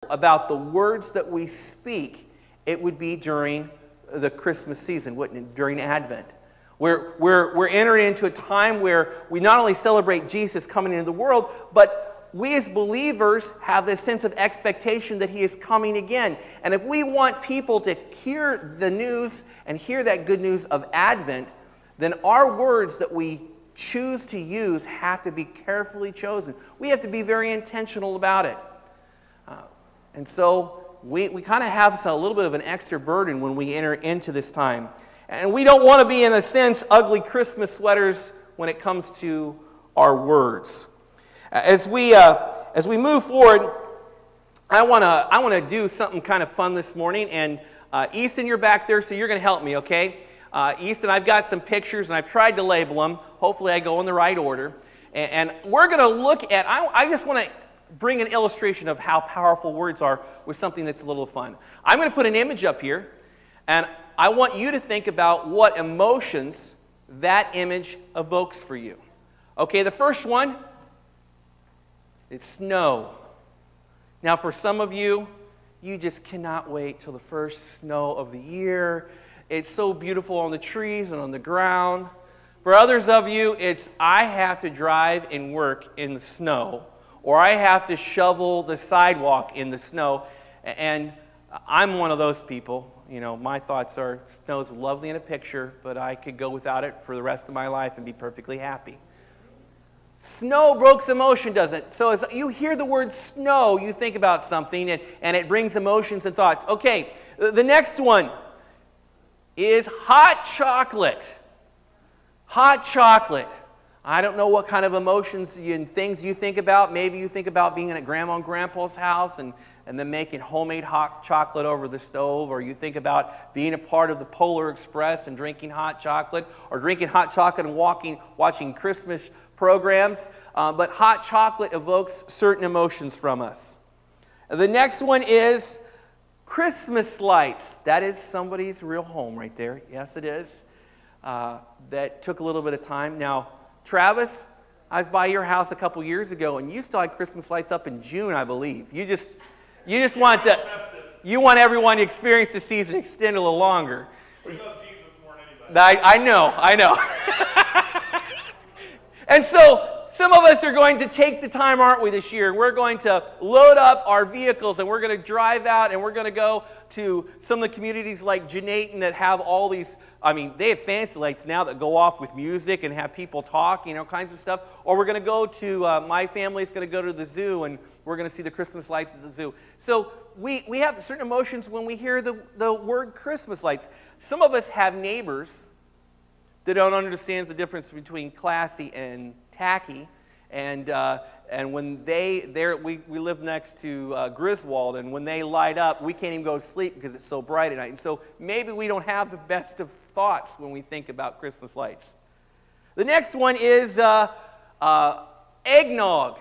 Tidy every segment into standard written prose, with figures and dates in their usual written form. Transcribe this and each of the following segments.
about the words that we speak, it would be during the Christmas season, wouldn't it? During Advent. We're entering into a time where we not only celebrate Jesus coming into the world, but we as believers have this sense of expectation that He is coming again. And if we want people to hear the news and hear that good news of Advent, then our words that we choose to use have to be carefully chosen. We have to be very intentional about it. And so we kind of have a little bit of an extra burden when we enter into this time. And we don't want to be, in a sense, ugly Christmas sweaters when it comes to our words. As we move forward, I want to do something kind of fun this morning. And Easton, you're back there, so you're going to help me, okay? Easton, I've got some pictures, and I've tried to label them. Hopefully I go in the right order. And we're going to look at, I just want to bring an illustration of how powerful words are with something that's a little fun. I'm going to put an image up here, and I want you to think about what emotions that image evokes for you. Okay, the first one is snow. Now, for some of you, you just cannot wait till the first snow of the year. It's so beautiful on the trees and on the ground. For others of you, it's I have to drive and work in the snow, or I have to shovel the sidewalk in the snow. And I'm one of those people. You know, my thoughts are snow's lovely in a picture, but I could go without it for the rest of my life and be perfectly happy. Snow evokes emotion, doesn't it? So as you hear the word snow, you think about something, and it brings emotions and thoughts. Okay, the next one is hot chocolate. Hot chocolate. I don't know what kind of emotions and things you think about. Maybe you think about being at Grandma and Grandpa's house and then making homemade hot chocolate over the stove, or you think about being a part of the Polar Express and drinking hot chocolate, or drinking hot chocolate and watching Christmas programs. But hot chocolate evokes certain emotions from us. The next one is Christmas lights. That is somebody's real home right there. Yes, it is. That took a little bit of time. Now, Travis, I was by your house a couple years ago, and you still had Christmas lights up in June, I believe. You just want you want everyone to experience the season extend a little longer. We love Jesus more than anybody. I know. And so, some of us are going to take the time, aren't we, this year? We're going to load up our vehicles, and we're going to drive out, and we're going to go to some of the communities like Janayton that have all these, they have fancy lights now that go off with music and have people talk, kinds of stuff. Or we're going to go to, my family's going to go to the zoo, and we're going to see the Christmas lights at the zoo. So we have certain emotions when we hear the word Christmas lights. Some of us have neighbors that don't understand the difference between classy and tacky, and when we live next to Griswold, and when they light up, we can't even go to sleep because it's so bright at night. And so maybe we don't have the best of thoughts when we think about Christmas lights. The next one is eggnog.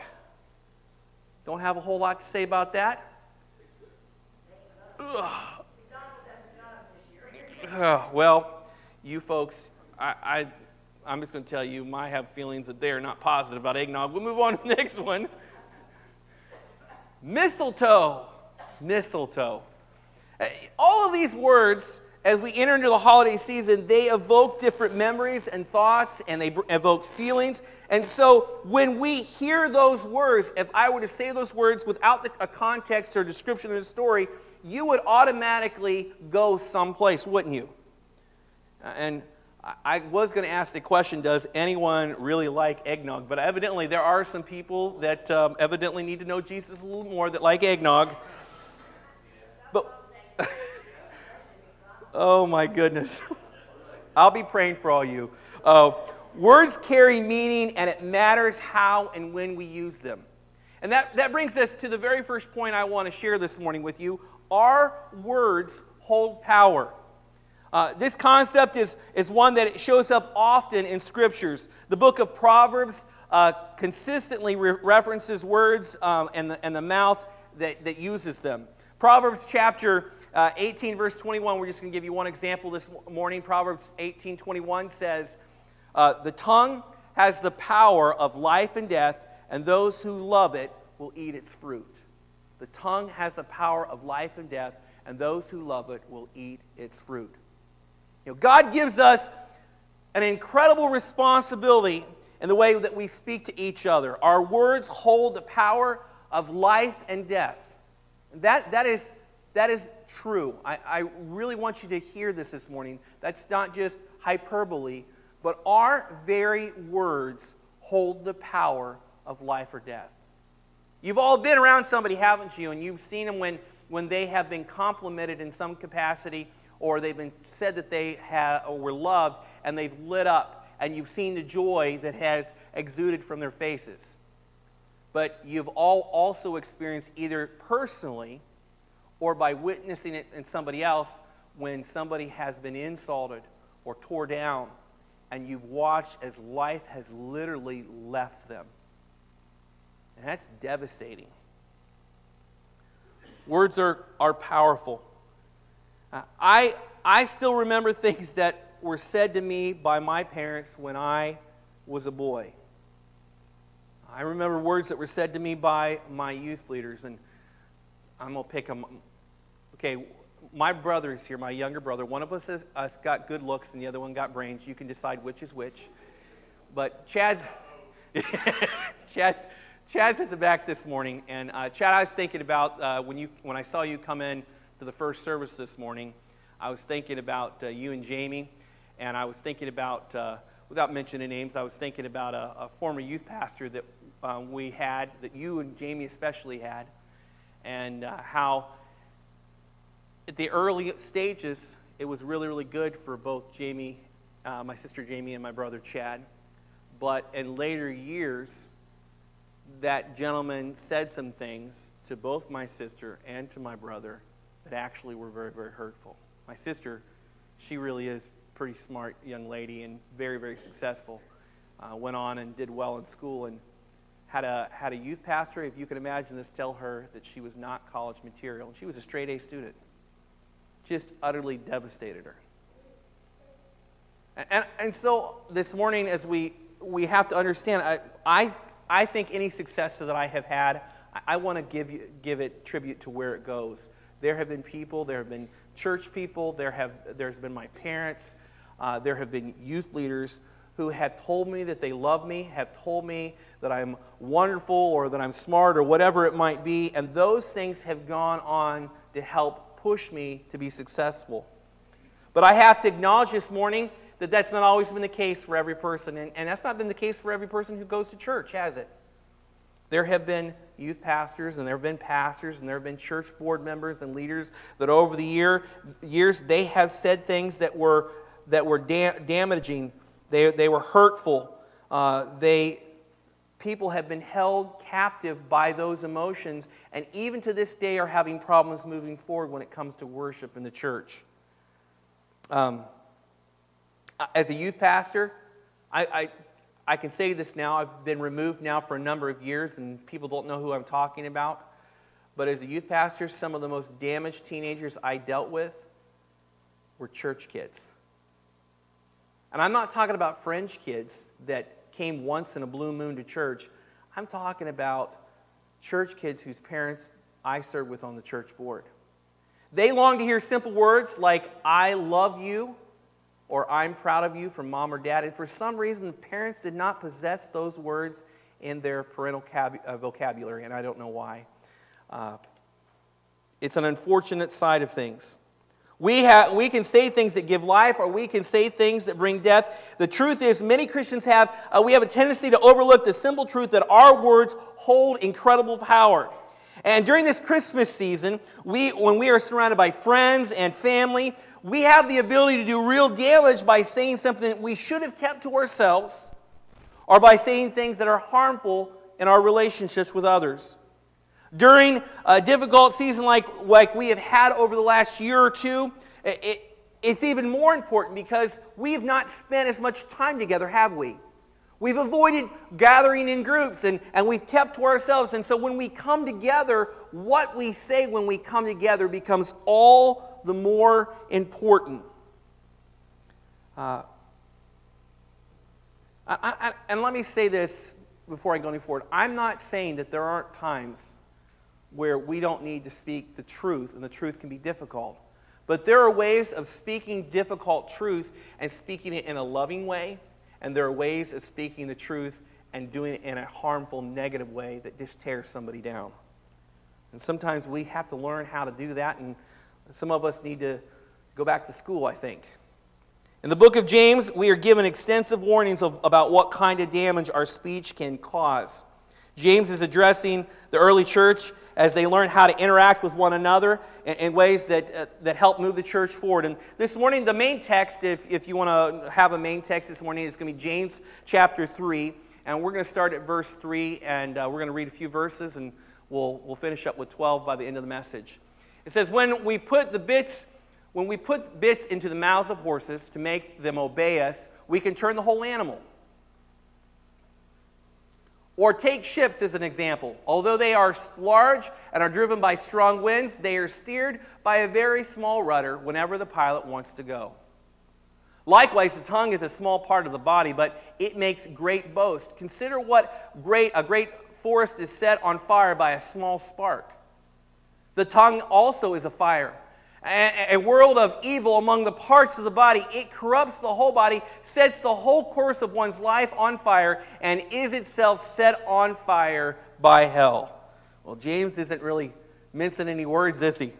Don't have a whole lot to say about that. Well, you folks, I'm just going to tell you, I have feelings that they are not positive about eggnog. We'll move on to the next one. Mistletoe. Mistletoe. All of these words, as we enter into the holiday season, they evoke different memories and thoughts, and they evoke feelings. And so when we hear those words, if I were to say those words without a context or description of the story, you would automatically go someplace, wouldn't you? And I was going to ask the question, does anyone really like eggnog? But evidently there are some people that evidently need to know Jesus a little more that like eggnog. But oh my goodness. I'll be praying for all you. Words carry meaning, and it matters how and when we use them. And that brings us to the very first point I want to share this morning with you. Our words hold power. This concept is one that it shows up often in Scriptures. The book of Proverbs consistently references words and the mouth that uses them. Proverbs chapter 18, verse 21, we're just going to give you one example this morning. Proverbs 18:21 says, the tongue has the power of life and death, and those who love it will eat its fruit. The tongue has the power of life and death, and those who love it will eat its fruit. God gives us an incredible responsibility in the way that we speak to each other. Our words hold the power of life and death. That is true. I really want you to hear this morning. That's not just hyperbole, but our very words hold the power of life or death. You've all been around somebody, haven't you? And you've seen them when they have been complimented in some capacity, or they've been said that they were loved, and they've lit up, and you've seen the joy that has exuded from their faces. But you've all also experienced, either personally or by witnessing it in somebody else, when somebody has been insulted or tore down, and you've watched as life has literally left them. And that's devastating. Words are powerful. I still remember things that were said to me by my parents when I was a boy. I remember words that were said to me by my youth leaders, and I'm going to pick them. Okay, my brother's here, my younger brother. One of us has got good looks, and the other one got brains. You can decide which is which. But Chad's at the back this morning, and Chad, I was thinking about when I saw you come in to the first service this morning. I was thinking about you and Jamie, and I was thinking about, without mentioning names, I was thinking about a former youth pastor that we had, that you and Jamie especially had, and how at the early stages it was really, really good for both Jamie, my sister Jamie, and my brother Chad. But in later years, that gentleman said some things to both my sister and to my brother that actually were very, very hurtful. My sister, she really is a pretty smart young lady and very, very successful. Went on and did well in school, and had a youth pastor, if you can imagine this, tell her that she was not college material. And she was a straight A student. Just utterly devastated her. And so this morning, as we have to understand, I think any success that I have had, I want to give it tribute to where it goes. There have been people, there have been church people, there's been my parents, there have been youth leaders who have told me that they love me, have told me that I'm wonderful or that I'm smart or whatever it might be, and those things have gone on to help push me to be successful. But I have to acknowledge this morning that that's not always been the case for every person, and that's not been the case for every person who goes to church, has it? There have been youth pastors, and there have been pastors, and there have been church board members and leaders that over the years they have said things that were damaging. They were hurtful. People have been held captive by those emotions, and even to this day are having problems moving forward when it comes to worship in the church. As a youth pastor, I can say this now. I've been removed now for a number of years, and people don't know who I'm talking about. But as a youth pastor, some of the most damaged teenagers I dealt with were church kids. And I'm not talking about fringe kids that came once in a blue moon to church. I'm talking about church kids whose parents I served with on the church board. They long to hear simple words like, "I love you," or "I'm proud of you" from mom or dad. And for some reason, the parents did not possess those words in their parental vocabulary, and I don't know why. It's an unfortunate side of things. We can say things that give life, or we can say things that bring death. The truth is, many Christians have a tendency to overlook the simple truth that our words hold incredible power. And during this Christmas season, when we are surrounded by friends and family, we have the ability to do real damage by saying something that we should have kept to ourselves, or by saying things that are harmful in our relationships with others. During a difficult season like we have had over the last year or two, it's even more important because we have not spent as much time together, have we? We've avoided gathering in groups, and we've kept to ourselves. And so when we come together, what we say when we come together becomes all the more important. And let me say this before I go any forward. I'm not saying that there aren't times where we don't need to speak the truth, and the truth can be difficult. But there are ways of speaking difficult truth and speaking it in a loving way, and there are ways of speaking the truth and doing it in a harmful, negative way that just tears somebody down. And sometimes we have to learn how to do that, and some of us need to go back to school, I think. In the book of James, we are given extensive warnings about what kind of damage our speech can cause. James is addressing the early church as they learn how to interact with one another in ways that help move the church forward. And this morning, the main text, if you want to have a main text this morning, is going to be James chapter 3. And we're going to start at verse 3, and we're going to read a few verses, and we'll finish up with 12 by the end of the message. It says, when we put bits into the mouths of horses to make them obey us, we can turn the whole animal. Or take ships as an example. Although they are large and are driven by strong winds, they are steered by a very small rudder whenever the pilot wants to go. Likewise, the tongue is a small part of the body, but it makes great boast. Consider what a great forest is set on fire by a small spark. The tongue also is a fire, a world of evil among the parts of the body. It corrupts the whole body, sets the whole course of one's life on fire, and is itself set on fire by hell. Well, James isn't really mincing any words, is he?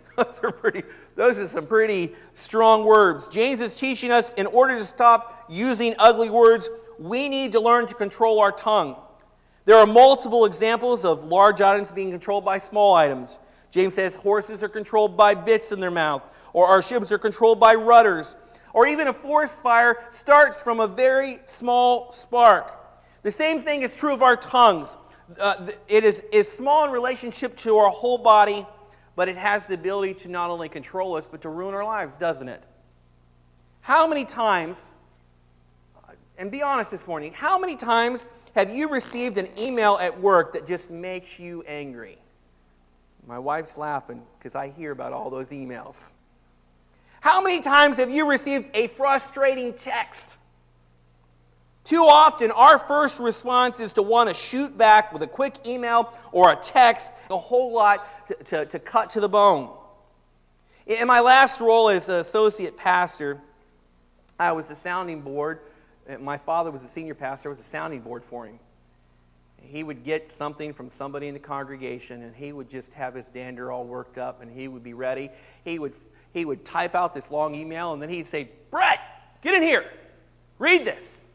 Those are some pretty strong words. James is teaching us in order to stop using ugly words, we need to learn to control our tongue. There are multiple examples of large items being controlled by small items. James says horses are controlled by bits in their mouth, or our ships are controlled by rudders, or even a forest fire starts from a very small spark. The same thing is true of our tongues. It is small in relationship to our whole body, but it has the ability to not only control us, but to ruin our lives, doesn't it? How many times, and be honest this morning, how many times have you received an email at work that just makes you angry? My wife's laughing because I hear about all those emails. How many times have you received a frustrating text? Too often, our first response is to want to shoot back with a quick email or a text, a whole lot to cut to the bone. In my last role as associate pastor, I was the sounding board. My father was a senior pastor. I was a sounding board for him. He would get something from somebody in the congregation, and he would just have his dander all worked up, and he would be ready. He would type out this long email, and then he'd say, Brett, get in here. Read this.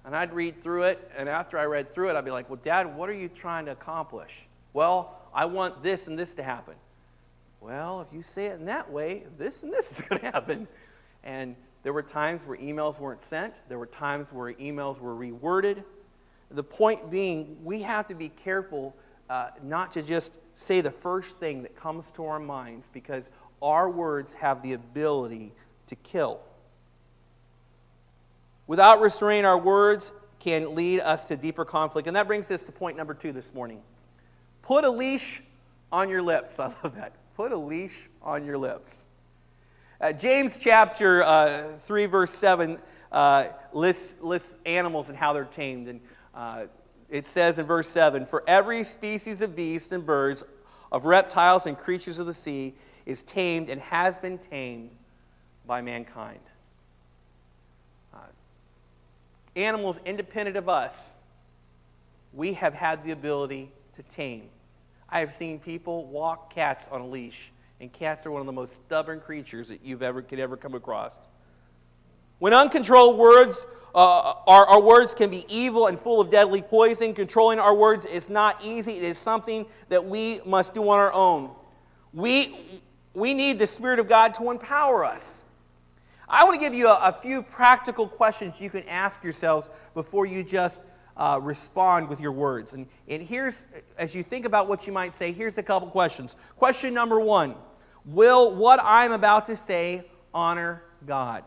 And I'd read through it, and after I read through it, I'd be like, well, Dad, what are you trying to accomplish? Well, I want this and this to happen. Well, if you say it in that way, this and this is going to happen. And there were times where emails weren't sent. There were times where emails were reworded. The point being, we have to be careful not to just say the first thing that comes to our minds, because our words have the ability to kill. Without restraining, our words can lead us to deeper conflict. And that brings us to point number 2 this morning. Put a leash on your lips. I love that. Put a leash on your lips. James chapter 3, verse 7 lists animals and how they're tamed. And it says in verse 7, for every species of beasts and birds, of reptiles and creatures of the sea, is tamed and has been tamed by mankind. Animals independent of us, we have had the ability to tame. I have seen people walk cats on a leash, and cats are one of the most stubborn creatures that you could ever come across. When uncontrolled words, our words can be evil and full of deadly poison. Controlling our words is not easy. It is something that we must do on our own. We need the Spirit of God to empower us. I want to give you a few practical questions you can ask yourselves before you just respond with your words. And here's, as you think about what you might say, here's a couple questions. Question number 1, will what I'm about to say honor God?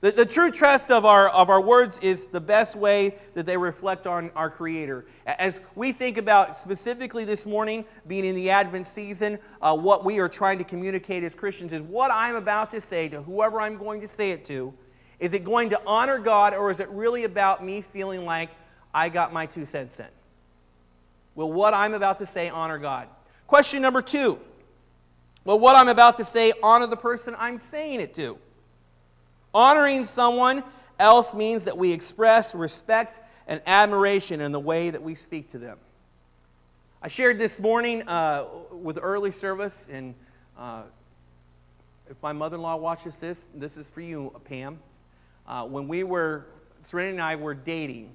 The true test of our words is the best way that they reflect on our Creator. As we think about specifically this morning, being in the Advent season, what we are trying to communicate as Christians is what I'm about to say to whoever I'm going to say it to. Is it going to honor God, or is it really about me feeling like I got my 2 cents in? will what I'm about to say honor God? Question number 2. Will what I'm about to say honor the person I'm saying it to? Honoring someone else means that we express respect and admiration in the way that we speak to them. I shared this morning with early service, and if my mother-in-law watches this is for you, Pam. When Serena and I were dating,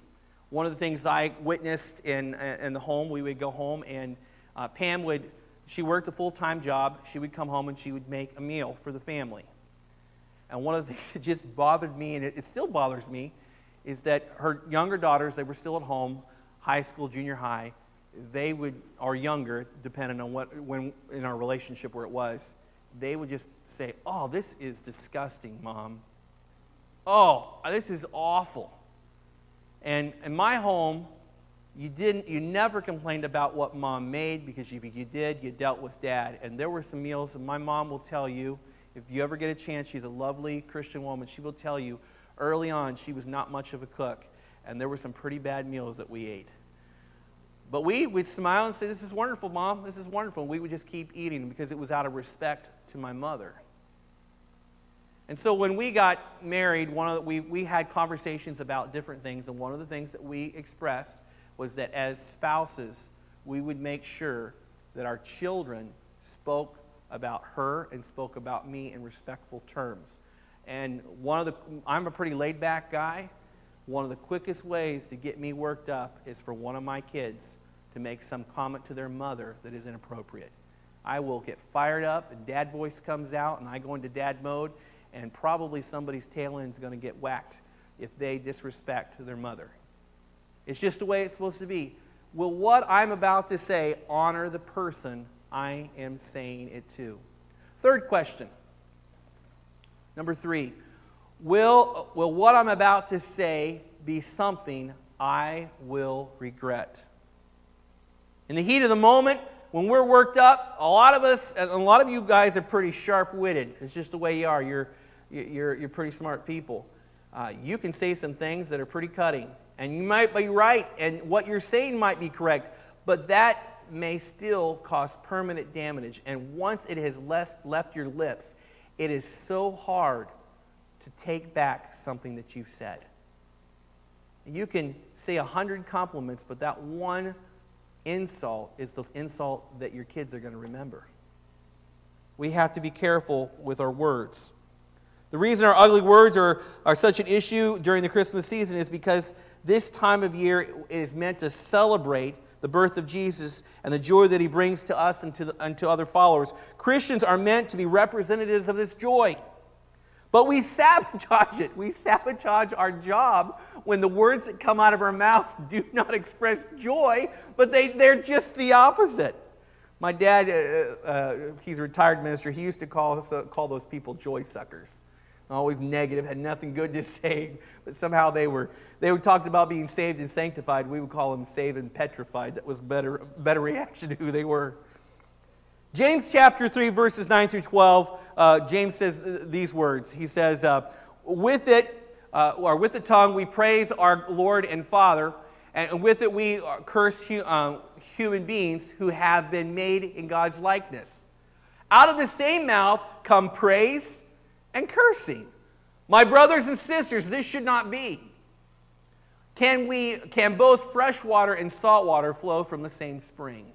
one of the things I witnessed in the home, we would go home, and Pam she worked a full-time job. She would come home and she would make a meal for the family. And one of the things that just bothered me, and it still bothers me, is that her younger daughters, they were still at home, high school, junior high, or younger, depending on when in our relationship where it was, they would just say, "Oh, this is disgusting, Mom. Oh, this is awful." And in my home, you never complained about what Mom made, because if you did, you dealt with Dad. And there were some meals, and my mom will tell you, if you ever get a chance, she's a lovely Christian woman, she will tell you, early on, she was not much of a cook, and there were some pretty bad meals that we ate. But we would smile and say, "This is wonderful, Mom, this is wonderful." We would just keep eating because it was out of respect to my mother. And so when we got married, we had conversations about different things, and one of the things that we expressed was that as spouses, we would make sure that our children spoke about her and spoke about me in respectful terms. And I'm a pretty laid-back guy. One of the quickest ways to get me worked up is for one of my kids to make some comment to their mother that is inappropriate. I will get fired up, and dad voice comes out, and I go into dad mode, and probably somebody's tail end is going to get whacked if they disrespect their mother. It's just the way it's supposed to be. Will what I'm about to say honor the person I am saying it to? Third question. Number 3. Will what I'm about to say be something I will regret? In the heat of the moment, when we're worked up, a lot of us, and a lot of you guys are pretty sharp-witted. It's just the way you are. You're pretty smart people. You can say some things that are pretty cutting. And you might be right, and what you're saying might be correct, but that may still cause permanent damage. And once it has left your lips, it is so hard to take back something that you've said. You can say 100 compliments, but that one insult is the insult that your kids are going to remember. We have to be careful with our words. The reason our ugly words are such an issue during the Christmas season is because this time of year is meant to celebrate the birth of Jesus and the joy that He brings to us and to other followers. Christians are meant to be representatives of this joy. But we sabotage it. We sabotage our job when the words that come out of our mouths do not express joy, but they're just the opposite. My dad, he's a retired minister, he used to call those people joy suckers. Always negative, had nothing good to say, but somehow they were talking about being saved and sanctified. We would call them saved and petrified. That was better reaction to who they were. James chapter 3, verses 9 through 12, James says these words. He says, with the tongue we praise our Lord and Father, and with it we curse human beings who have been made in God's likeness. Out of the same mouth come praise and cursing. My brothers and sisters, this should not be. Can both fresh water and salt water flow from the same spring?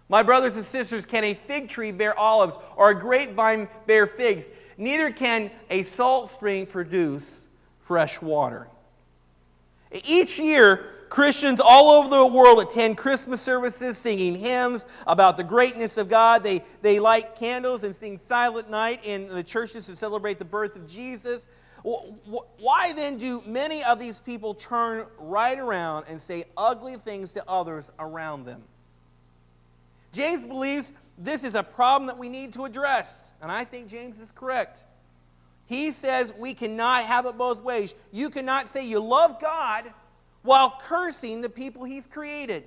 My brothers and sisters, can a fig tree bear olives or a grapevine bear figs? Neither can a salt spring produce fresh water. Each year, Christians all over the world attend Christmas services singing hymns about the greatness of God. They light candles and sing Silent Night in the churches to celebrate the birth of Jesus. Why then do many of these people turn right around and say ugly things to others around them? James believes this is a problem that we need to address, and I think James is correct. He says we cannot have it both ways. You cannot say you love God while cursing the people He's created.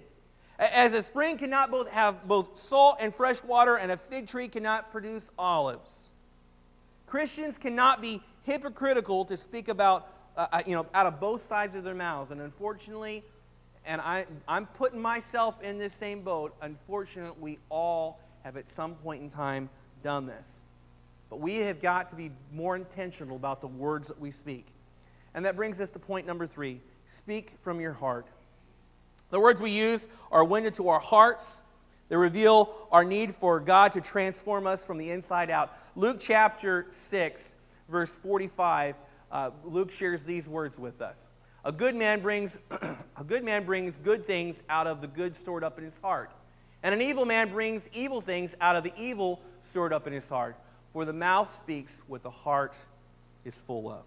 As a spring cannot have both salt and fresh water, and a fig tree cannot produce olives. Christians cannot be hypocritical to speak about, out of both sides of their mouths. And unfortunately, and I'm putting myself in this same boat. Unfortunately, we all have at some point in time done this. But we have got to be more intentional about the words that we speak. And that brings us to point number 3. Speak from your heart. The words we use are a window to our hearts. They reveal our need for God to transform us from the inside out. Luke chapter 6, verse 45, Luke shares these words with us. A good man brings good things out of the good stored up in his heart. And an evil man brings evil things out of the evil stored up in his heart. For the mouth speaks what the heart is full of.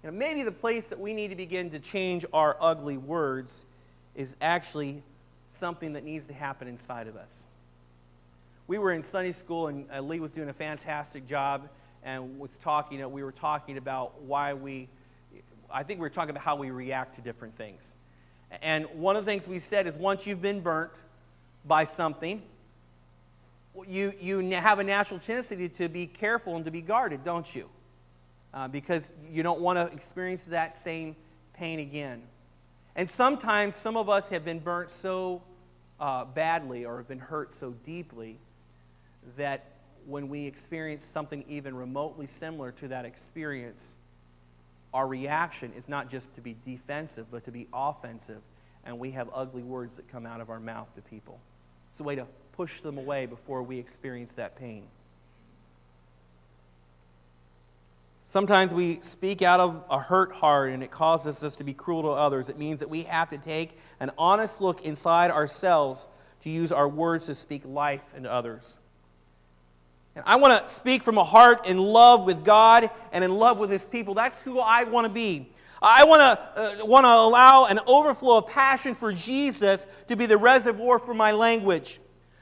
You know, maybe the place that we need to begin to change our ugly words is actually something that needs to happen inside of us. We were in Sunday school, and Lee was doing a fantastic job, and we were talking about I think we were talking about how we react to different things. And one of the things we said is once you've been burnt by something, you have a natural tendency to be careful and to be guarded, don't you? Because you don't want to experience that same pain again. And sometimes some of us have been burnt so badly or have been hurt so deeply that when we experience something even remotely similar to that experience, our reaction is not just to be defensive, but to be offensive, and we have ugly words that come out of our mouth to people. It's a way to push them away before we experience that pain. Sometimes we speak out of a hurt heart, and it causes us to be cruel to others. It means that we have to take an honest look inside ourselves to use our words to speak life into others. And I want to speak from a heart in love with God and in love with His people. That's who I want to be. I want to allow an overflow of passion for Jesus to be the reservoir for my language.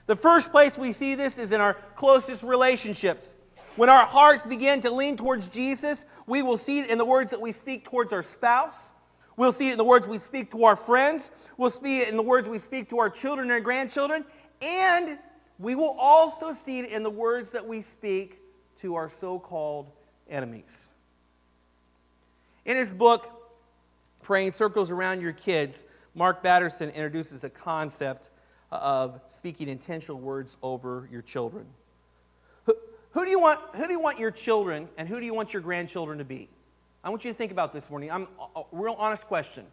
The first place we see this is in our closest relationships. When our hearts begin to lean towards Jesus, we will see it in the words that we speak towards our spouse. We'll see it in the words we speak to our friends. We'll see it in the words we speak to our children and grandchildren. And we will also see it in the words that we speak to our so-called enemies. In his book, Praying Circles Around Your Kids, Mark Batterson introduces a concept of speaking intentional words over your children. Who do you want your children and who do you want your grandchildren to be? I want you to think about this morning. A real honest question.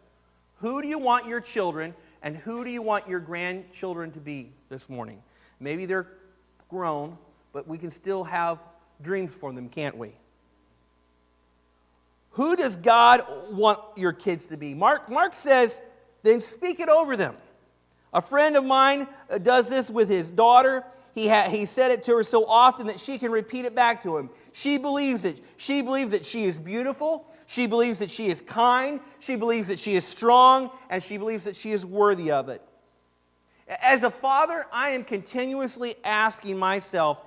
Who do you want your children and who do you want your grandchildren to be this morning? Maybe they're grown, but we can still have dreams for them, can't we? Who does God want your kids to be? Mark says, then speak it over them. A friend of mine does this with his daughter. He said it to her so often that she can repeat it back to him. She believes it. She believes that she is beautiful. She believes that she is kind. She believes that she is strong. And she believes that she is worthy of it. As a father, I am continuously asking myself,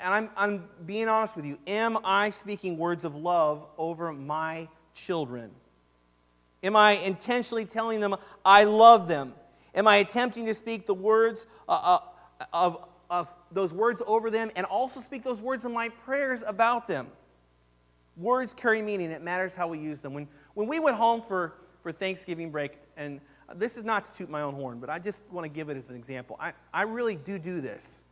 and I'm being honest with you, am I speaking words of love over my children? Am I intentionally telling them I love them? Am I attempting to speak the words of those words over them and also speak those words in my prayers about them? Words carry meaning. It matters how we use them. When we went home for Thanksgiving break, and this is not to toot my own horn, but I just want to give it as an example. I really do this.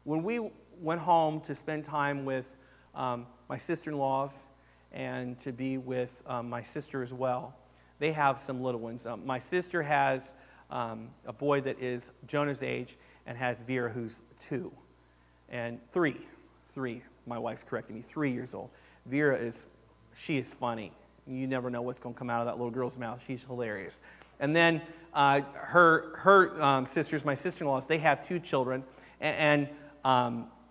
When we went home to spend time with my sister-in-laws and to be with my sister as well, they have some little ones. My sister has a boy that is Jonah's age and has Vera, who's 2 and 3. My wife's correcting me, 3 years old. Vera is funny. You never know what's going to come out of that little girl's mouth. She's hilarious. And then her sisters, my sister-in-laws, they have 2 children. And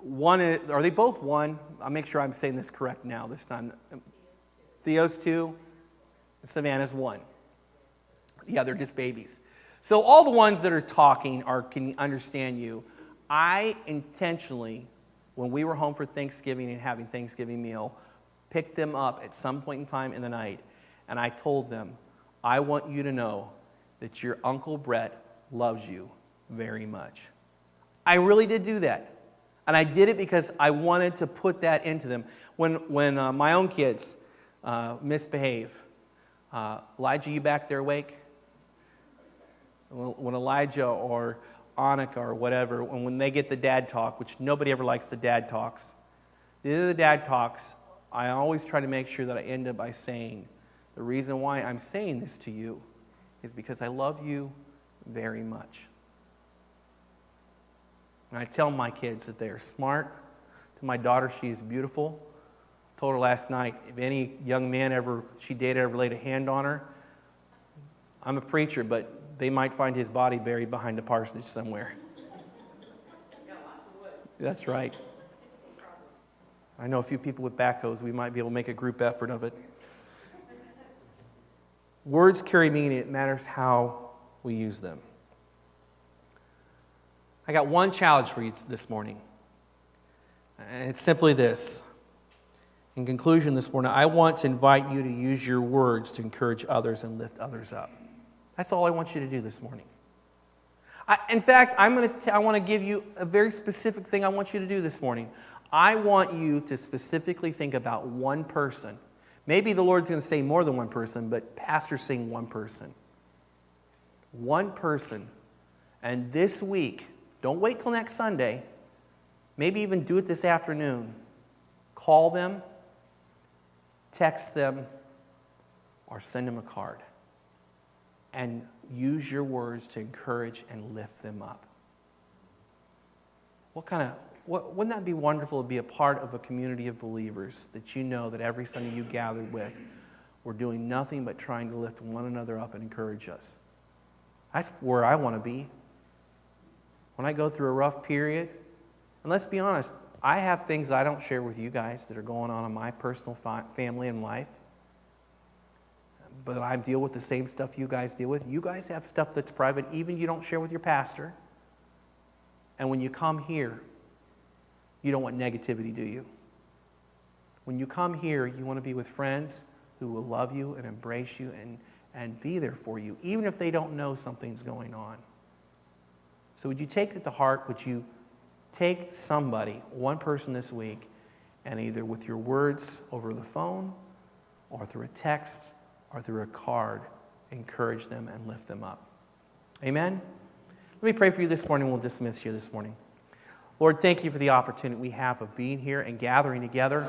one is, are they both 1? I'll make sure I'm saying this correct now this time. Theo's 2, and Savannah's 1. Yeah, they're just babies. So all the ones that are talking can understand you. I intentionally, when we were home for Thanksgiving and having Thanksgiving meal, picked them up at some point in time in the night, and I told them, I want you to know that your Uncle Brett loves you very much. I really did do that. And I did it because I wanted to put that into them. When my own kids misbehave, Elijah, you back there awake? when Elijah or Annika or whatever, when they get the dad talk, which nobody ever likes the dad talks, the dad talks, I always try to make sure that I end up by saying, the reason why I'm saying this to you is because I love you very much. And I tell my kids that they are smart. To my daughter, she is beautiful. I told her last night, if any young man she dated ever laid a hand on her, I'm a preacher, but they might find his body buried behind a parsonage somewhere. That's right. I know a few people with backhoes. We might be able to make a group effort of it. Words carry meaning. It matters how we use them. I got one challenge for you this morning. And it's simply this. In conclusion this morning, I want to invite you to use your words to encourage others and lift others up. That's all I want you to do this morning. In fact, I want to give you a very specific thing I want you to do this morning. I want you to specifically think about one person. Maybe the Lord's going to say more than one person, but Pastor's saying one person. One person. And this week, don't wait till next Sunday. Maybe even do it this afternoon. Call them, text them, or send them a card. And use your words to encourage and lift them up. Wouldn't that be wonderful to be a part of a community of believers that you know that every Sunday you gathered with, we're doing nothing but trying to lift one another up and encourage us? That's where I want to be. When I go through a rough period, and let's be honest, I have things I don't share with you guys that are going on in my personal family and life. But I deal with the same stuff you guys deal with. You guys have stuff that's private, even you don't share with your pastor. And when you come here, you don't want negativity, do you? When you come here, you want to be with friends who will love you and embrace you and be there for you, even if they don't know something's going on. So would you take it to heart? Would you take somebody, one person this week, and either with your words over the phone or through a text or through a card, encourage them and lift them up? Amen? Let me pray for you this morning. We'll dismiss you this morning. Lord, thank you for the opportunity we have of being here and gathering together.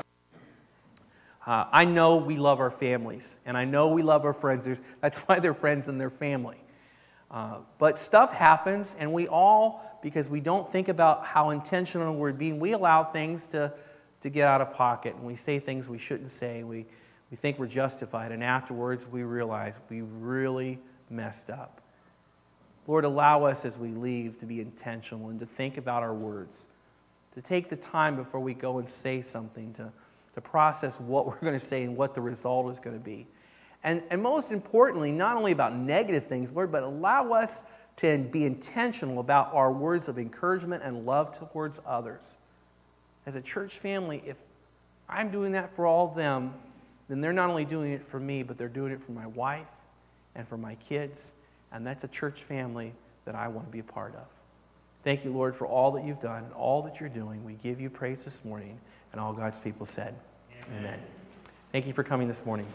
I know we love our families, and I know we love our friends. That's why they're friends and they're family. But stuff happens, and we all, because we don't think about how intentional we're being, we allow things to get out of pocket, and we say things we shouldn't say. We think we're justified, and afterwards we realize we really messed up. Lord, allow us as we leave to be intentional and to think about our words, to take the time before we go and say something, to process what we're going to say and what the result is going to be. And most importantly, not only about negative things, Lord, but allow us to be intentional about our words of encouragement and love towards others. As a church family, if I'm doing that for all of them, then they're not only doing it for me, but they're doing it for my wife and for my kids. And that's a church family that I want to be a part of. Thank you, Lord, for all that you've done and all that you're doing. We give you praise this morning. And all God's people said, Amen. Thank you for coming this morning.